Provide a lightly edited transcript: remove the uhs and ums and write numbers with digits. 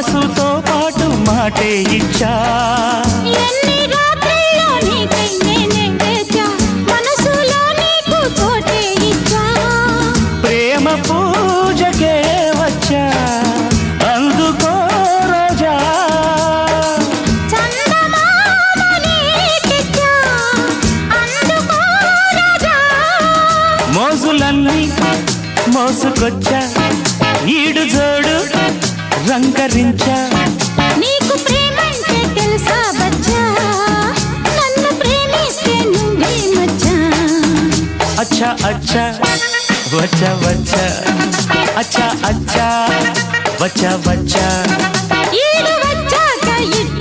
మనసుతో పాటు మాటే ఇచ్చా ఎన్ని రాత్రుల్లో నీకై నేనే వేచా మనసులో నీకు చోటే ఇచ్చా ప్రేమ పూజకే వచ్చా అందుకో రోజా చందమామని తెచ్చా అందుకో రాజా మోజులన్నీ మోసుకొచ్చా ఈడు జోడు రంగరించా నీకు ప్రేమంటే తెలుసా బచ్చా నన్ను ప్రేమిస్తే నువ్వే మచ్చా అచ్చా అచ్చా వచ్చా వచ్చా అచ్చా అచ్చా వచ్చా వచ్చా ఈడు వచ్చాక ఇట్ట